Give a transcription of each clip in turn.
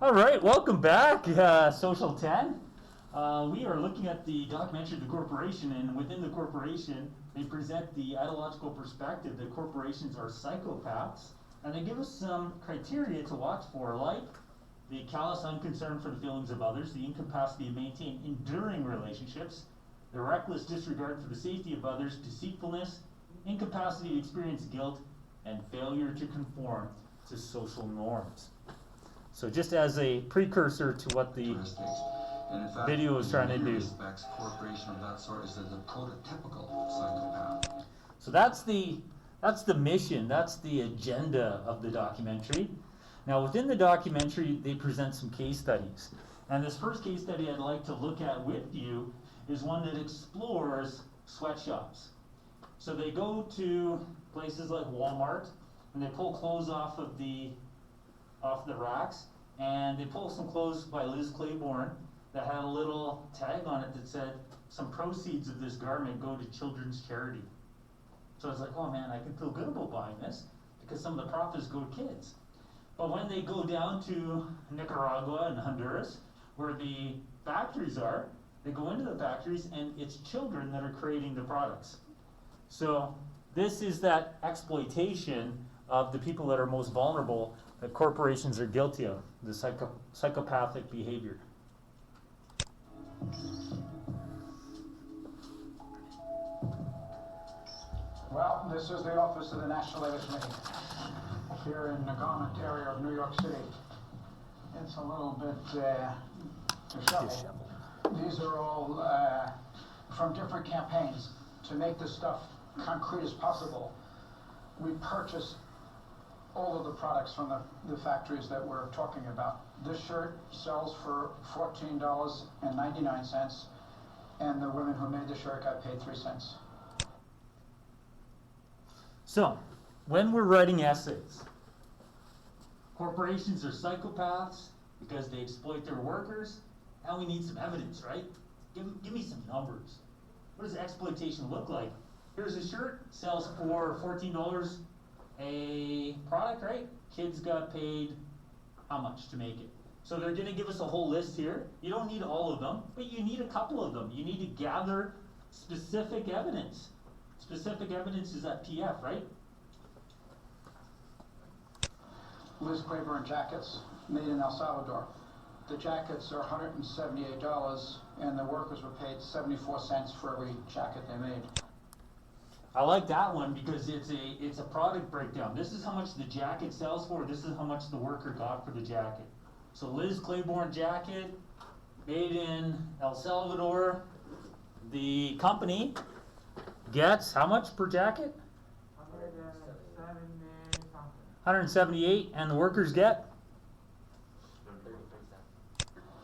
All right, welcome back, Social 10. We are looking at the documentary The Corporation, and within the corporation, they present the ideological perspective that corporations are psychopaths, and they give us some criteria to watch for, like the callous unconcern for the feelings of others, the incapacity to maintain enduring relationships, the reckless disregard for the safety of others, deceitfulness, incapacity to experience guilt, and failure to conform to social norms. So just as a precursor to what the video is trying to do. Corporation of that sort is the prototypical psychopath. So that's the mission, that's the agenda of the documentary. Now within the documentary they present some case studies. And this first case study I'd like to look at with you is one that explores sweatshops. So they go to places like Walmart and they pull clothes off the racks, and they pull some clothes by Liz Claiborne that had a little tag on it that said some proceeds of this garment go to children's charity. So it's like, oh man, I can feel good about buying this because some of the profits go to kids. But when they go down to Nicaragua and Honduras, where the factories are, they go into the factories and it's children that are creating the products. So this is that exploitation of the people that are most vulnerable that corporations are guilty of, the psychopathic behavior. Well, this is the office of the National Labor Committee here in the garment area of New York City. It's a little bit disheveled. These are all from different campaigns to make this stuff concrete as possible. We purchase all of the products from the factories that we're talking about. This shirt sells for $14.99, and the women who made the shirt got paid 3 cents. So, when we're writing essays, corporations are psychopaths because they exploit their workers, and we need some evidence, right? Give me some numbers. What does exploitation look like? Here's a shirt, sells for $14 a product, right? Kids got paid how much to make it? So they're going to give us a whole list here. You don't need all of them, but you need a couple of them. You need to gather specific evidence. Specific evidence is at PF, right? Liz Claiborne jackets made in El Salvador. The jackets are $178, and the workers were paid 74 cents for every jacket they made. I like that one because it's a product breakdown. This is how much the jacket sells for. This is how much the worker got for the jacket. So Liz Claiborne jacket, made in El Salvador. The company gets how much per jacket? 178, and the workers get?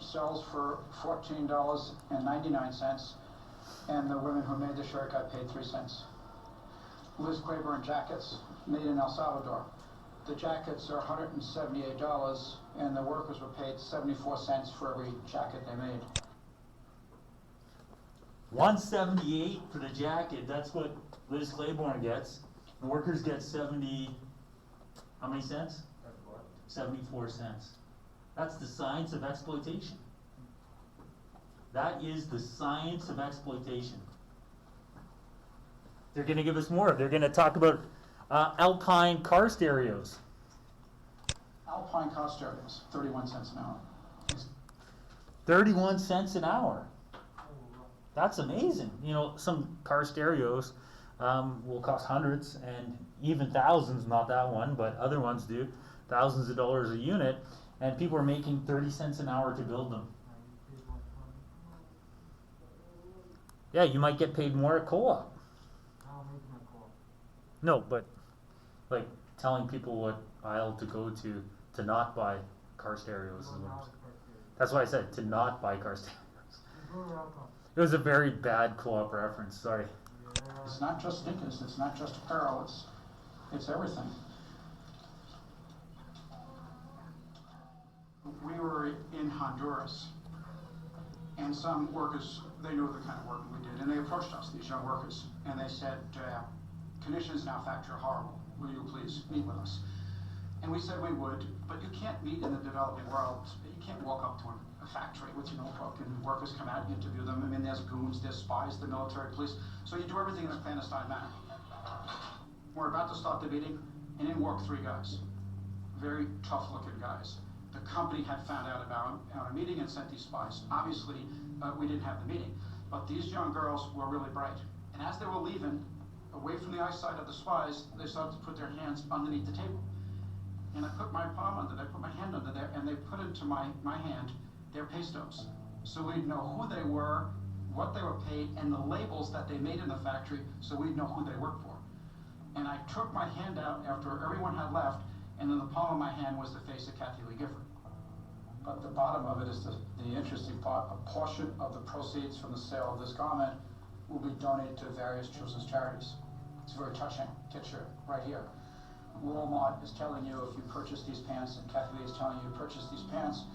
Sells for $14.99, and the women who made the shirt got paid 3 cents. Liz Claiborne jackets made in El Salvador. The jackets are $178, and the workers were paid 74 cents for every jacket they made. 178 for the jacket, that's what Liz Claiborne gets. The workers get 70, how many cents? 74 cents. That's the science of exploitation. That is the science of exploitation. They're going to give us more. They're going to talk about Alpine car stereos. Alpine car stereos, 31 cents an hour. 31 cents an hour. That's amazing. You know, some car stereos will cost hundreds and even thousands, not that one, but other ones do, thousands of dollars a unit, and people are making 30 cents an hour to build them. Yeah, you might get paid more at co-op. No, but like telling people what aisle to go to not buy car stereos. That's why I said to not buy car stereos. It was a very bad co-op reference, sorry. It's not just sneakers, it's not just apparel, it's everything. We were in Honduras, and some workers, they knew the kind of work we did, and they approached us, these young workers, and they said, conditions in our factory are horrible. Will you please meet with us? And we said we would, but you can't meet in the developing world. You can't walk up to a factory with your notebook and workers come out and interview them. I mean, there's goons, there's spies, the military, police. So you do everything in a clandestine manner. We're about to start the meeting, and in walk 3 guys. Very tough-looking guys. The company had found out about our meeting and sent these spies. Obviously, we didn't have the meeting, but these young girls were really bright. And as they were leaving, away from the eyesight of the spies, they started to put their hands underneath the table. And I put my palm under there, put my hand under there, and they put into my hand their pay stubs. So we'd know who they were, what they were paid, and the labels that they made in the factory, so we'd know who they worked for. And I took my hand out after everyone had left, and in the palm of my hand was the face of Kathy Lee Gifford. But the bottom of it is the interesting part. A portion of the proceeds from the sale of this garment will be donated to various children's charities. It's a very touching picture right here. Walmart is telling you if you purchase these pants, and Kathy Lee is telling you to purchase these pants,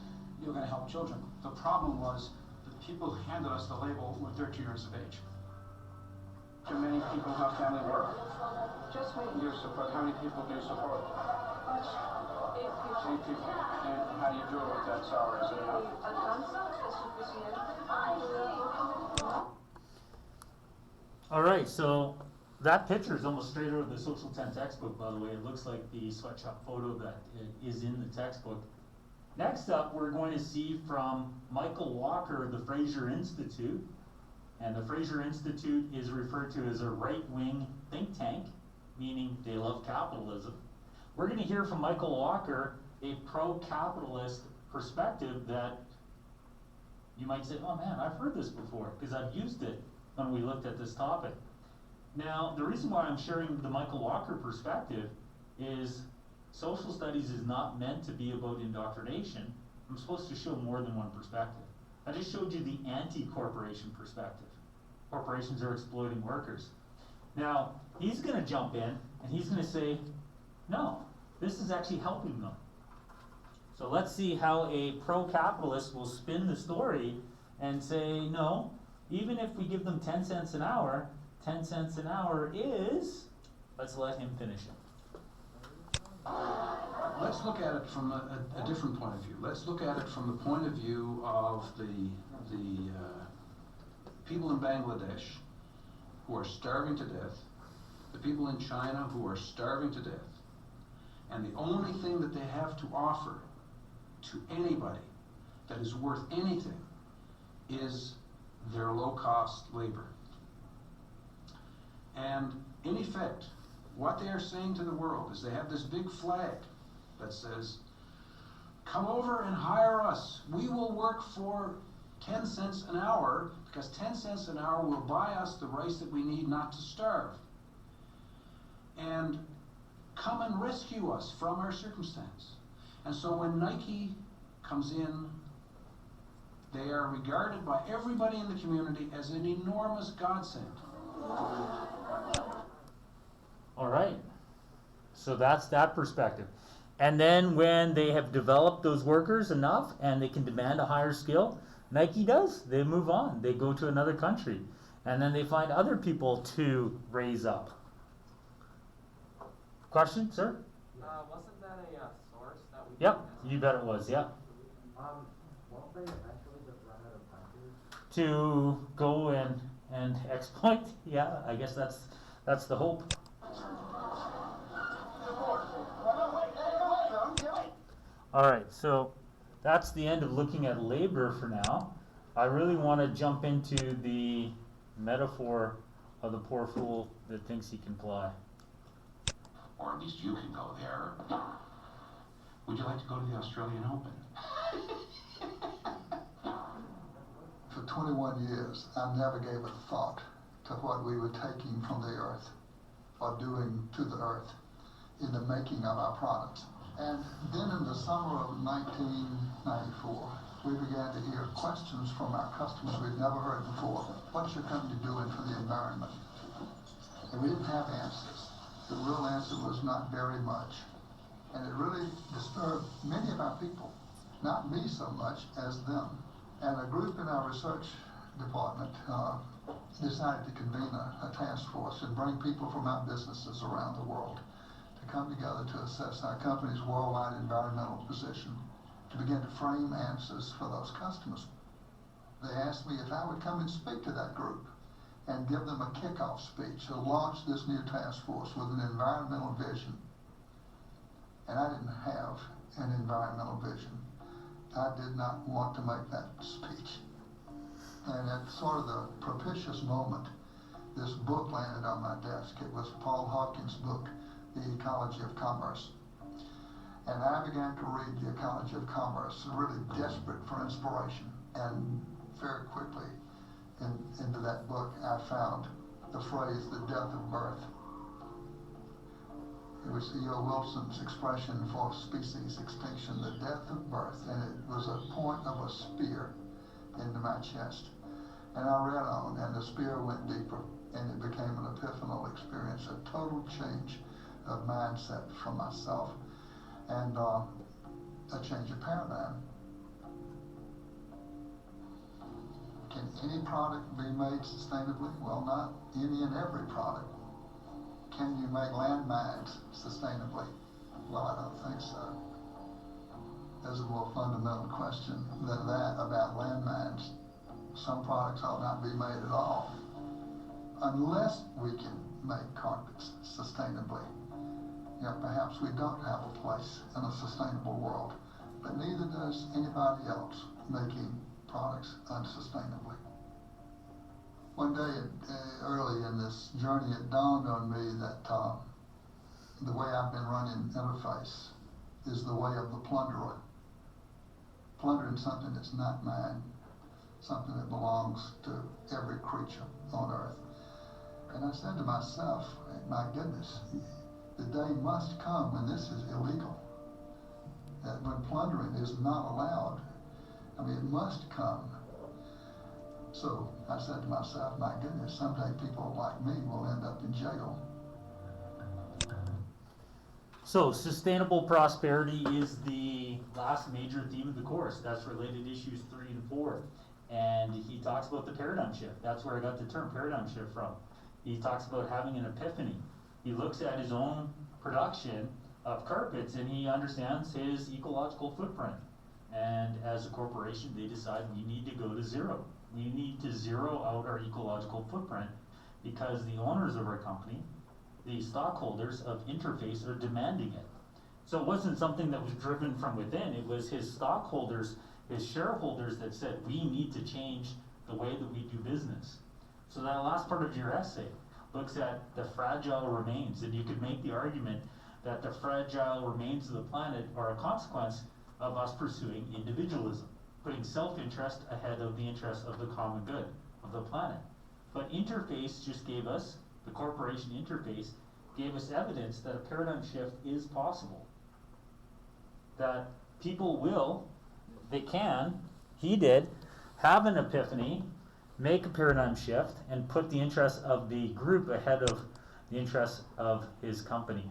you're going to help children. The problem was the people who handed us the label were 13 years of age. Do many people have family work? Just me. You support, how many people do you support? 8 people. 8 people. And how do you do it with that salary? Is it enough? Alcanza, es suficiente. All right, so that picture is almost straight out of the Social 10 textbook, by the way. It looks like the sweatshop photo that is in the textbook. Next up, we're going to see from Michael Walker of the Fraser Institute. And the Fraser Institute is referred to as a right-wing think tank, meaning they love capitalism. We're going to hear from Michael Walker a pro-capitalist perspective that you might say, oh man, I've heard this before, because I've used it when we looked at this topic. Now, the reason why I'm sharing the Michael Walker perspective is social studies is not meant to be about indoctrination. I'm supposed to show more than one perspective. I just showed you the anti-corporation perspective. Corporations are exploiting workers. Now, he's going to jump in and he's going to say, no, this is actually helping them. So let's see how a pro-capitalist will spin the story and say, no, even if we give them 10 cents an hour, 10 cents an hour is, let's let him finish it. Let's look at it from a different point of view. Let's look at it from the point of view of the people in Bangladesh who are starving to death, the people in China who are starving to death, and the only thing that they have to offer to anybody that is worth anything is their low-cost labor. And in effect, what they are saying to the world is they have this big flag that says, come over and hire us. We will work for 10 cents an hour because 10 cents an hour will buy us the rice that we need not to starve. And come and rescue us from our circumstance. And so when Nike comes in, they are regarded by everybody in the community as an enormous godsend. All right. So that's that perspective. And then when they have developed those workers enough and they can demand a higher skill, Nike does. They move on. They go to another country. And then they find other people to raise up. Question, sir? Wasn't that a source that we... Yep, you bet it was, yep. Won't they eventually just run out of countries? To go and exploit, yeah, I guess that's the hope. All right, so that's the end of looking at labor for now. I really want to jump into the metaphor of the poor fool that thinks he can fly. Or at least you can go there. Would you like to go to the Australian Open? For 21 years, I never gave a thought to what we were taking from the earth or doing to the earth in the making of our products. And then in the summer of 1994, we began to hear questions from our customers we'd never heard before. What's your company doing for the environment? And we didn't have answers. The real answer was not very much. And it really disturbed many of our people, not me so much as them. And a group in our research department decided to convene a task force and bring people from our businesses around the world to to come together to assess our company's worldwide environmental position, to begin to frame answers for those customers. They asked me if I would come and speak to that group and give them a kickoff speech to launch this new task force with an environmental vision. And I didn't have an environmental vision. I did not want to make that speech. And at sort of the propitious moment, this book landed on my desk. It was Paul Hawkins' book, The Ecology of Commerce. And I began to read The Ecology of Commerce, really desperate for inspiration. And very quickly into that book, I found the phrase, the death of birth. It was E.O. Wilson's expression for species extinction, the death of birth. And it was a point of a spear into my chest. And I read on, and the spear went deeper, and it became an epiphanal experience, a total change of mindset for myself, and a change of paradigm. Can any product be made sustainably? Well, not any and every product. Can you make landmines sustainably? Well, I don't think so. There's a more fundamental question than that about landmines. Some products ought not be made at all. Unless we can make carpets sustainably. Perhaps we don't have a place in a sustainable world, but neither does anybody else making products unsustainably. One day, early in this journey, it dawned on me that the way I've been running Interface is the way of the plunderer. Plundering something that's not mine, something that belongs to every creature on earth. And I said to myself, my goodness, the day must come when this is illegal. That when plundering is not allowed, it must come. So I said to myself, my goodness, someday people like me will end up in jail. So sustainable prosperity is the last major theme of the course. That's related to issues 3 and 4. And he talks about the paradigm shift. That's where I got the term paradigm shift from. He talks about having an epiphany. He looks at his own production of carpets and he understands his ecological footprint. And as a corporation, they decide we need to go to zero. We need to zero out our ecological footprint because the owners of our company, the stockholders of Interface, are demanding it. So it wasn't something that was driven from within. It was his stockholders, his shareholders that said, we need to change the way that we do business. So that last part of your essay looks at the fragile remains, and you could make the argument that the fragile remains of the planet are a consequence of us pursuing individualism, putting self-interest ahead of the interest of the common good of the planet. But Interface just gave us, the corporation Interface, gave us evidence that a paradigm shift is possible. That people will, they can, he did, have an epiphany, make a paradigm shift, and put the interests of the group ahead of the interests of his company.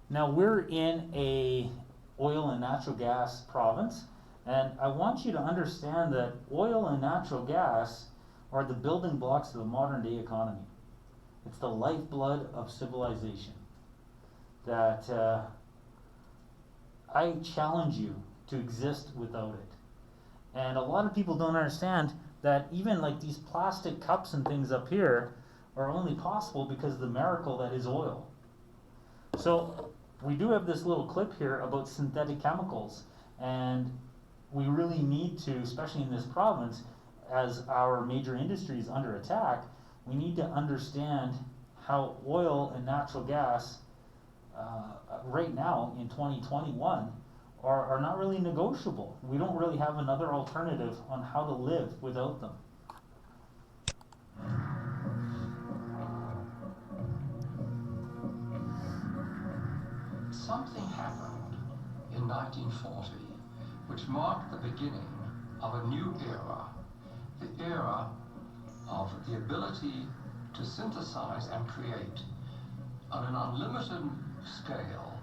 Now we're in a oil and natural gas province, and I want you to understand that oil and natural gas are the building blocks of the modern day economy. It's the lifeblood of civilization. That I challenge you to exist without it. And a lot of people don't understand that even like these plastic cups and things up here are only possible because of the miracle that is oil. So we do have this little clip here about synthetic chemicals, and we really need to, especially in this province, as our major industry is under attack, we need to understand how oil and natural gas right now in 2021 are not really negotiable. We don't really have another alternative on how to live without them. Something happened in 1940 which marked the beginning of a new era, the era of the ability to synthesize and create on an unlimited scale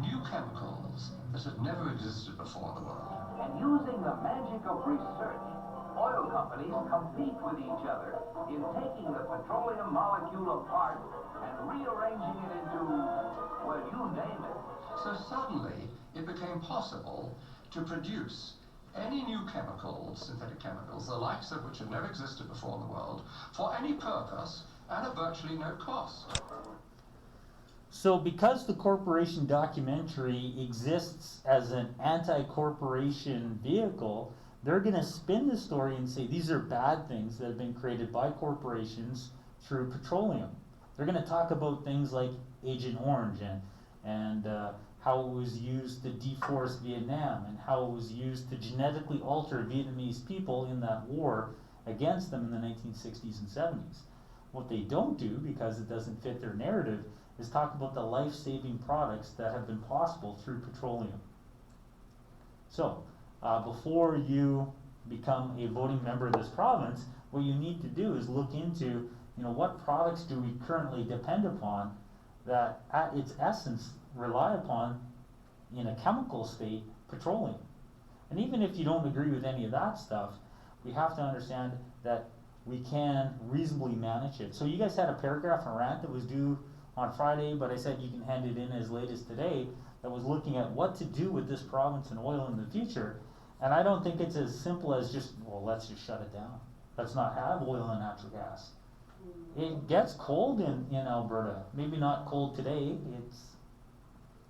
new chemicals that had never existed before in the world. And using the magic of research, oil companies compete with each other in taking the petroleum molecule apart and rearranging it into, well, you name it. So suddenly it became possible to produce any new chemicals, synthetic chemicals, the likes of which had never existed before in the world, for any purpose and at virtually no cost. So because the corporation documentary exists as an anti-corporation vehicle, they're going to spin the story and say these are bad things that have been created by corporations through petroleum. They're going to talk about things like Agent Orange and how it was used to deforest Vietnam and how it was used to genetically alter Vietnamese people in that war against them in the 1960s and 70s. What they don't do, because it doesn't fit their narrative, is talk about the life-saving products that have been possible through petroleum. So, before you become a voting member of this province, what you need to do is look into, what products do we currently depend upon that at its essence rely upon, in a chemical state, petroleum. And even if you don't agree with any of that stuff, we have to understand that we can reasonably manage it. So you guys had a paragraph and rant that was due on Friday, but I said you can hand it in as late as today, that was looking at what to do with this province and oil in the future. And I don't think it's as simple as just, well, let's just shut it down. Let's not have oil and natural gas. It gets cold in Alberta. Maybe not cold today. It's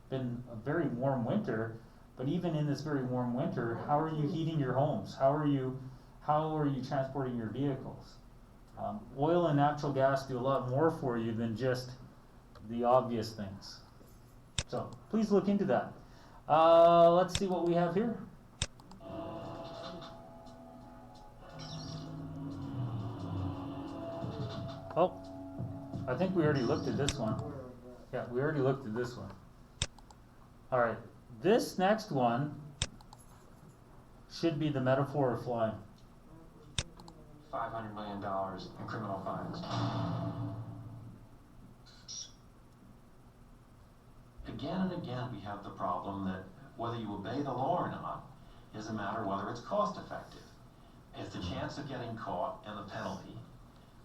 been a very warm winter, but even in this very warm winter, how are you heating your homes? How are you transporting your vehicles? Oil and natural gas do a lot more for you than just the obvious things. So please look into that. Let's see what we have here. Oh, I think we already looked at this one. Yeah, we already looked at this one. All right, this next one should be the metaphor of flying. $500 million in criminal fines. Again and again, we have the problem that whether you obey the law or not is a matter of whether it's cost effective. If the chance of getting caught and the penalty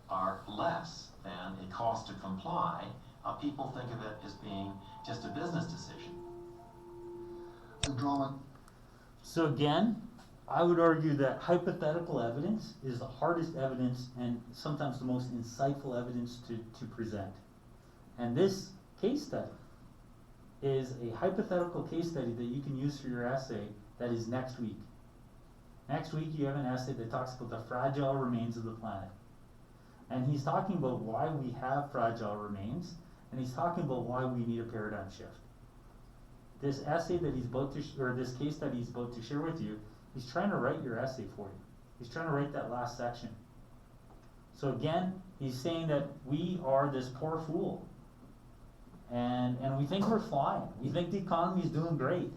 are less than a cost to comply, people think of it as being just a business decision. And Drummond, So again, I would argue that hypothetical evidence is the hardest evidence and sometimes the most insightful evidence to present. And this case study is a hypothetical case study that you can use for your essay that is next week. Next week you have an essay that talks about the fragile remains of the planet. And he's talking about why we have fragile remains, and he's talking about why we need a paradigm shift. This essay that he's about to, or this case study he's about to share with you, he's trying to write your essay for you. He's trying to write that last section. So again, he's saying that we are this poor fool. And we think we're flying. We think the economy is doing great.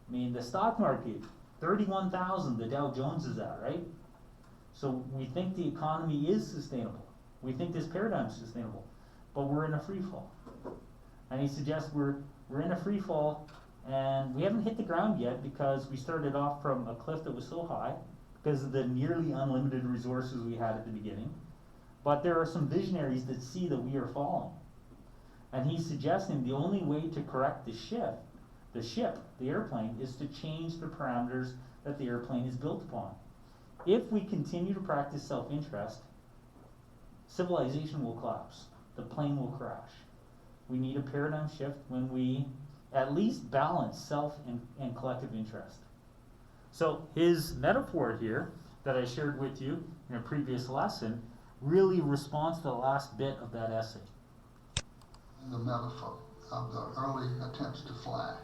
I mean, the stock market, 31,000 the Dow Jones is at, right? So we think the economy is sustainable. We think this paradigm is sustainable. But we're in a free fall. And he suggests we're in a free fall, and we haven't hit the ground yet because we started off from a cliff that was so high because of the nearly unlimited resources we had at the beginning. But there are some visionaries that see that we are falling. And he's suggesting the only way to correct the airplane, is to change the parameters that the airplane is built upon. If we continue to practice self-interest, civilization will collapse. The plane will crash. We need a paradigm shift when we at least balance self and collective interest. So his metaphor here that I shared with you in a previous lesson really responds to the last bit of that essay. the metaphor of the early attempts to fly.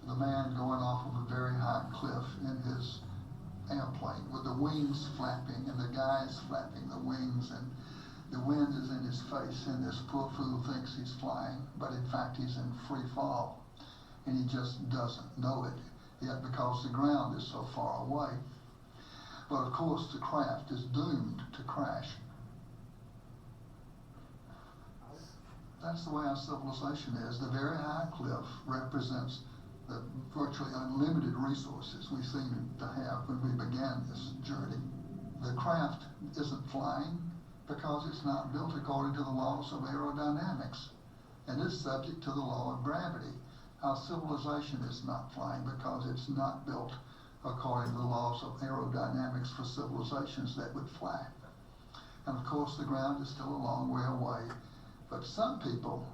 The man going off of a very high cliff in his airplane with the wings flapping and the guys flapping the wings, and the wind is in his face, and this poor fool thinks he's flying, but in fact he's in free fall, and he just doesn't know it. yet because the ground is so far away. But of course the craft is doomed to crash. That's the way our civilization is. The very high cliff represents the virtually unlimited resources we seem to have when we began this journey. The craft isn't flying because it's not built according to the laws of aerodynamics, and it's subject to the law of gravity. Our civilization is not flying because it's not built according to the laws of aerodynamics for civilizations that would fly. And of course the ground is still a long way away, but some people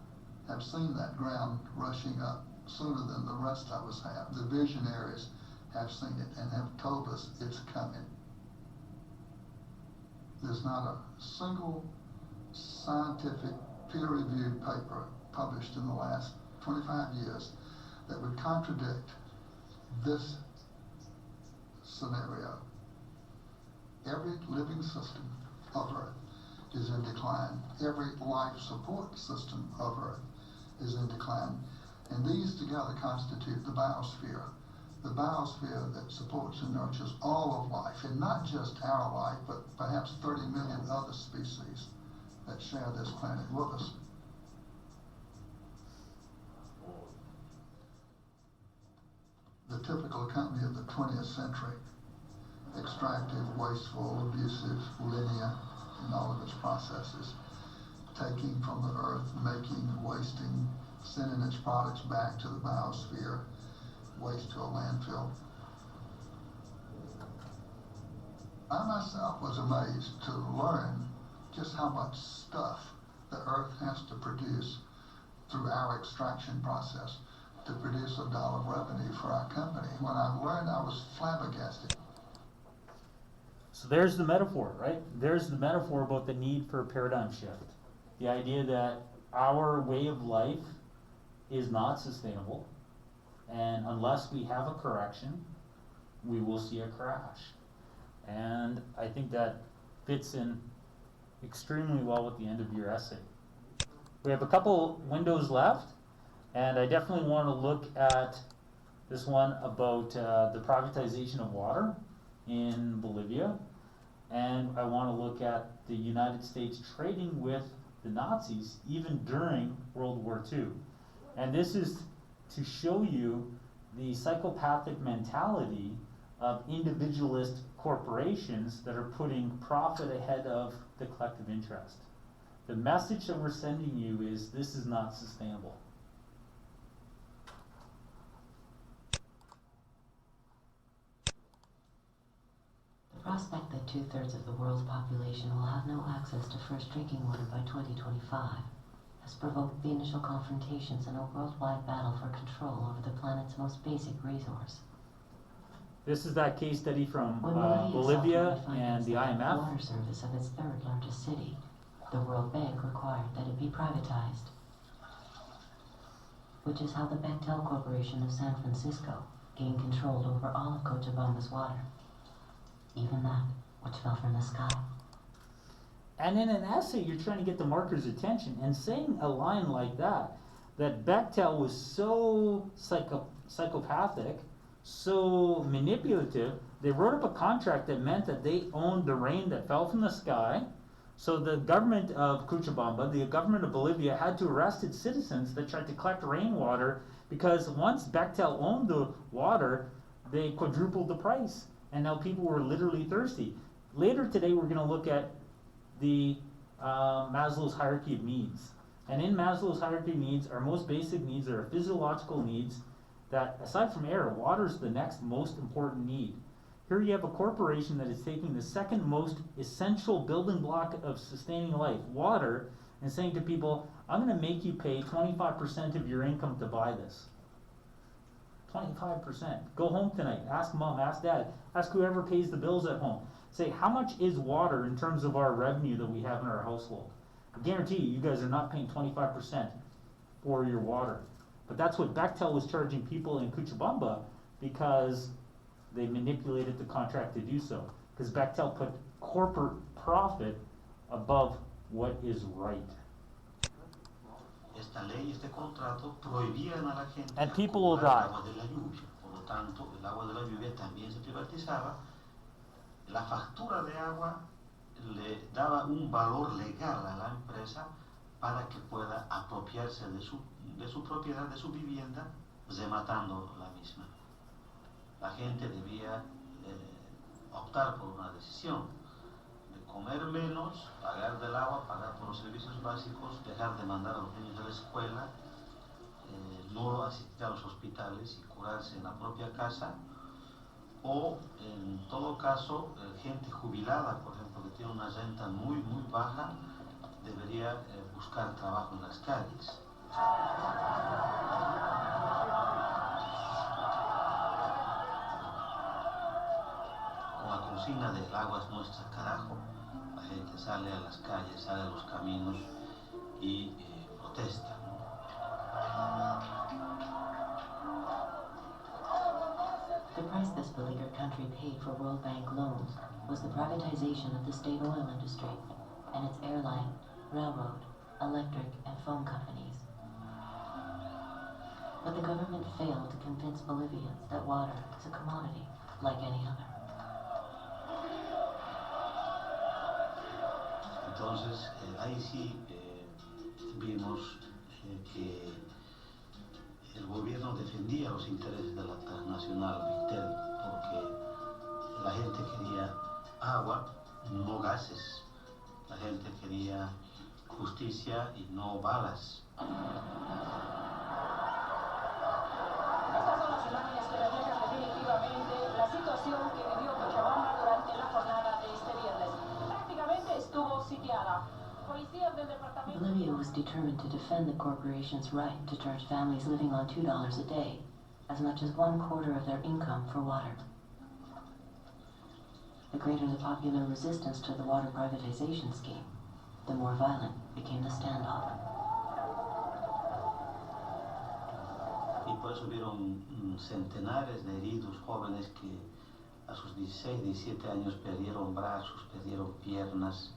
have seen that ground rushing up sooner than the rest of us have. The visionaries have seen it and have told us it's coming. There's not a single scientific peer-reviewed paper published in the last 25 years that would contradict this scenario. Every living system of Earth is in decline. Every life support system of Earth is in decline. And these together constitute the biosphere. The biosphere that supports and nurtures all of life, and not just our life, but perhaps 30 million other species that share this planet with us. The typical company of the 20th century, extractive, wasteful, abusive, linear in all of its processes, taking from the earth, making, wasting, sending its products back to the biosphere, waste to a landfill. I myself was amazed to learn just how much stuff the earth has to produce through our extraction process to produce $1 of revenue for our company. When I learned, I was flabbergasted. So there's the metaphor, right? There's the metaphor about the need for a paradigm shift. The idea that our way of life is not sustainable, and unless we have a correction, we will see a crash. And I think that fits in extremely well with the end of your essay. We have a couple windows left, and I definitely want to look at this one about the privatization of water in Bolivia, and I want to look at the United States trading with the Nazis even during World War II. And this is to show you the psychopathic mentality of individualist corporations that are putting profit ahead of the collective interest. The message that we're sending you is this is not sustainable. The prospect that 2/3 of the world's population will have no access to fresh drinking water by 2025 has provoked the initial confrontations in a worldwide battle for control over the planet's most basic resource. This is that case study from When Bolivia and the the IMF. water service of its third largest city, the World Bank required that it be privatized, which is how the Bechtel Corporation of San Francisco gained control over all of Cochabamba's water, even that which fell from the sky. And in an essay, you're trying to get the marker's attention, and saying a line like that Bechtel was so psychopathic, so manipulative, they wrote up a contract that meant that they owned the rain that fell from the sky. So the government of Cochabamba, the government of Bolivia, had to arrest its citizens that tried to collect rainwater, because once Bechtel owned the water, they quadrupled the price, and now people were literally thirsty. Later today, we're going to look at the Maslow's hierarchy of needs. And in Maslow's hierarchy of needs, our most basic needs are physiological needs that, aside from air, water is the next most important need. Here you have a corporation that is taking the second most essential building block of sustaining life, water, and saying to people, I'm going to make you pay 25% of your income to buy this. 25%. Go home tonight. Ask mom, ask dad, ask whoever pays the bills at home. Say, how much is water in terms of our revenue that we have in our household? I guarantee you, you guys are not paying 25% for your water. But that's what Bechtel was charging people in Cochabamba, because they manipulated the contract to do so. Because Bechtel put corporate profit above what is right. Esta ley, este contrato, prohibían a la gente And people will ocupar die. agua de la lluvia, por por lo tanto el agua de la lluvia también se privatizaba. La factura de agua le daba un valor legal a la empresa para que pueda apropiarse de su propiedad, de su vivienda, rematando la misma. La gente debía optar por una decisión de comer menos, pagar del agua, pagar por los servicios básicos, dejar de mandar a los niños a la escuela, no asistir a los hospitales y curarse en la propia casa, o en todo caso, gente jubilada, por ejemplo, que tiene una renta muy baja, debería buscar trabajo en las calles. Con la consigna de el agua es nuestra, carajo, la gente sale a las calles, sale a los caminos y protesta. The price this beleaguered country paid for World Bank loans was the privatization of the state oil industry and its airline, railroad, electric, and phone companies. But the government failed to convince Bolivians that water is a commodity like any other. Entonces, ahí sí vimos que el gobierno defendía los intereses de la transnacional Victel, porque la gente quería agua, no gases. La gente quería justicia y no balas. Estas son las imágenes que reflejan definitivamente la situación que vivió Cochabamba durante la jornada de este viernes. Prácticamente estuvo sitiada. Policías del departamento... Bolivia was determined to defend the corporation's right to charge families living on $2 a day, as much as 1/4 of their income for water. The greater the popular resistance to the water privatization scheme, the more violent became the standoff. Y por eso hubieron centenares de heridos jóvenes que a sus 16, 17 años perdieron brazos, perdieron piernas,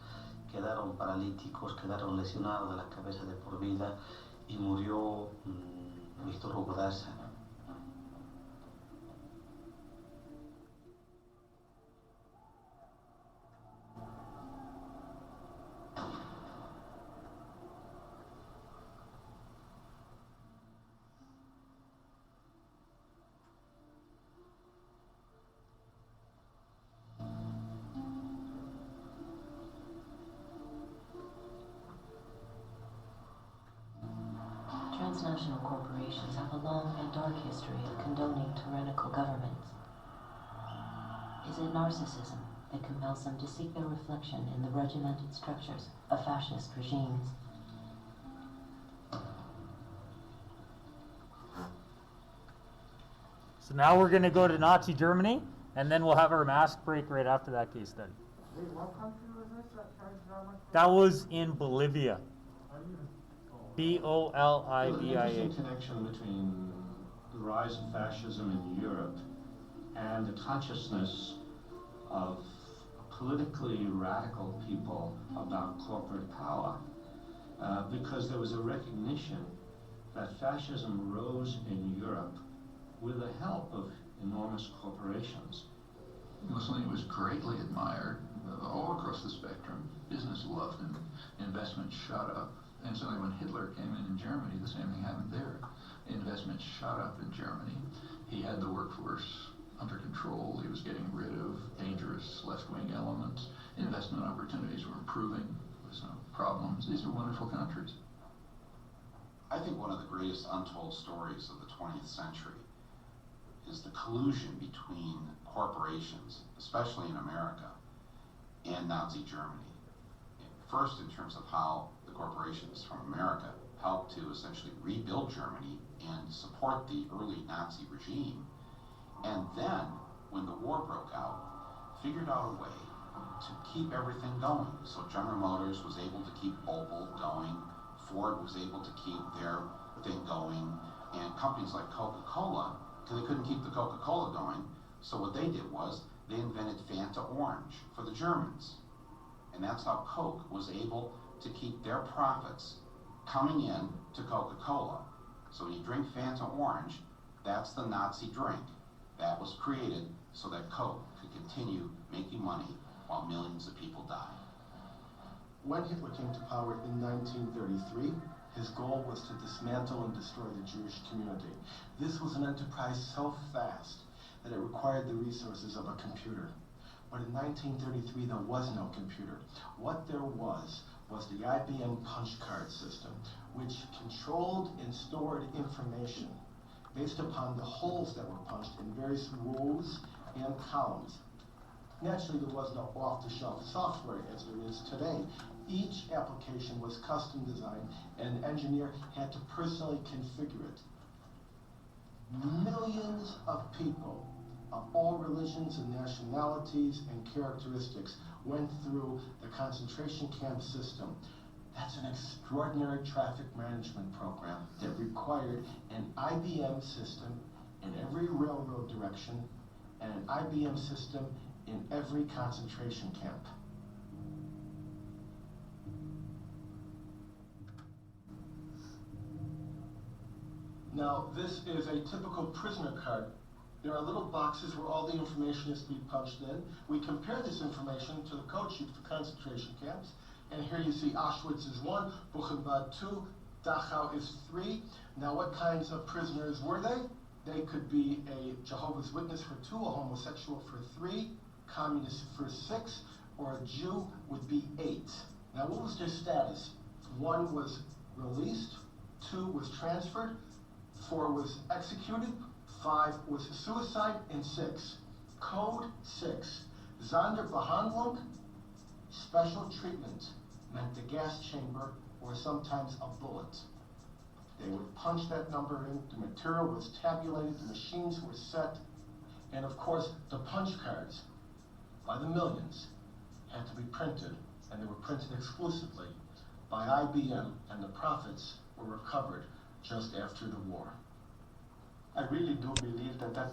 quedaron paralíticos, quedaron lesionados de la cabeza de por vida y murió Víctor Hugo Daza. Transnational corporations have a long and dark history of condoning tyrannical governments. Is it narcissism that compels them to seek their reflection in the regimented structures of fascist regimes? So now we're going to go to Nazi Germany, and then we'll have our mask break right after that case study. Wait, what country was this that charged that much? That was in Bolivia. Are you? There's an Bolivia. interesting connection between the rise of fascism in Europe and the consciousness of politically radical people about corporate power, because there was a recognition that fascism rose in Europe with the help of enormous corporations. Mussolini was greatly admired all across the spectrum. Business loved him. Investment shot up. And suddenly when Hitler came in Germany, the same thing happened there. Investment shot up in Germany. He had the workforce under control. He was getting rid of dangerous left-wing elements. Investment opportunities were improving. There was no problems. These are wonderful countries. I think one of the greatest untold stories of the 20th century is the collusion between corporations, especially in America, and Nazi Germany. First, in terms of how the corporations from America helped to essentially rebuild Germany and support the early Nazi regime. And then, when the war broke out, figured out a way to keep everything going. So General Motors was able to keep Opel going, Ford was able to keep their thing going, and companies like Coca-Cola, because they couldn't keep the Coca-Cola going, so what they did was they invented Fanta Orange for the Germans. And that's how Coke was able to keep their profits coming in to Coca-Cola. So when you drink Fanta Orange, that's the Nazi drink. That was created so that Coke could continue making money while millions of people died. When Hitler came to power in 1933, his goal was to dismantle and destroy the Jewish community. This was an enterprise so fast that it required the resources of a computer. But in 1933, there was no computer. What there was the IBM punch card system, which controlled and stored information based upon the holes that were punched in various rows and columns. Naturally, there was no off-the-shelf software as there is today. Each application was custom designed, and an engineer had to personally configure it. Millions of people of all religions and nationalities and characteristics went through the concentration camp system. That's an extraordinary traffic management program that required an IBM system in every railroad direction and an IBM system in every concentration camp. Now, this is a typical prisoner card. There are little boxes where all the information is to be punched in. We compare this information to the code sheet for concentration camps. And here you see Auschwitz is 1, Buchenwald 2, Dachau is 3. Now, what kinds of prisoners were they? They could be a Jehovah's Witness for 2, a homosexual for 3, communist for 6, or a Jew would be 8. Now, what was their status? 1 was released, 2 was transferred, 4 was executed, 5 was suicide, and 6. Code 6. Sonderbehandlung, special treatment, meant the gas chamber or sometimes a bullet. They would punch that number in, the material was tabulated, the machines were set, and of course the punch cards, by the millions, had to be printed, and they were printed exclusively by IBM, and the profits were recovered just after the war. I really do believe that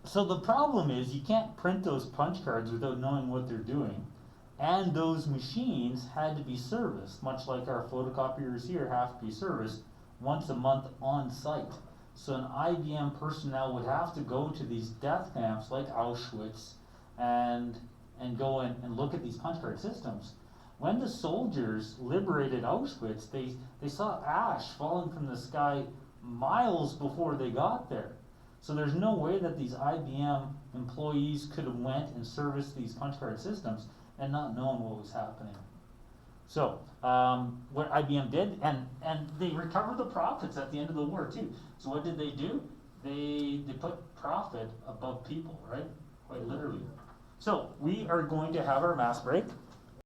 So the problem is you can't print those punch cards without knowing what they're doing. And those machines had to be serviced, much like our photocopiers here have to be serviced once a month on site. So an IBM personnel would have to go to these death camps like Auschwitz and go and look at these punch card systems. When the soldiers liberated Auschwitz, they saw ash falling from the sky miles before they got there. So there's no way that these IBM employees could have went and serviced these punch card systems and not known what was happening. So what IBM did, and they recovered the profits at the end of the war too. So what did they do? They put profit above people, right? Quite literally. So we are going to have our mass break.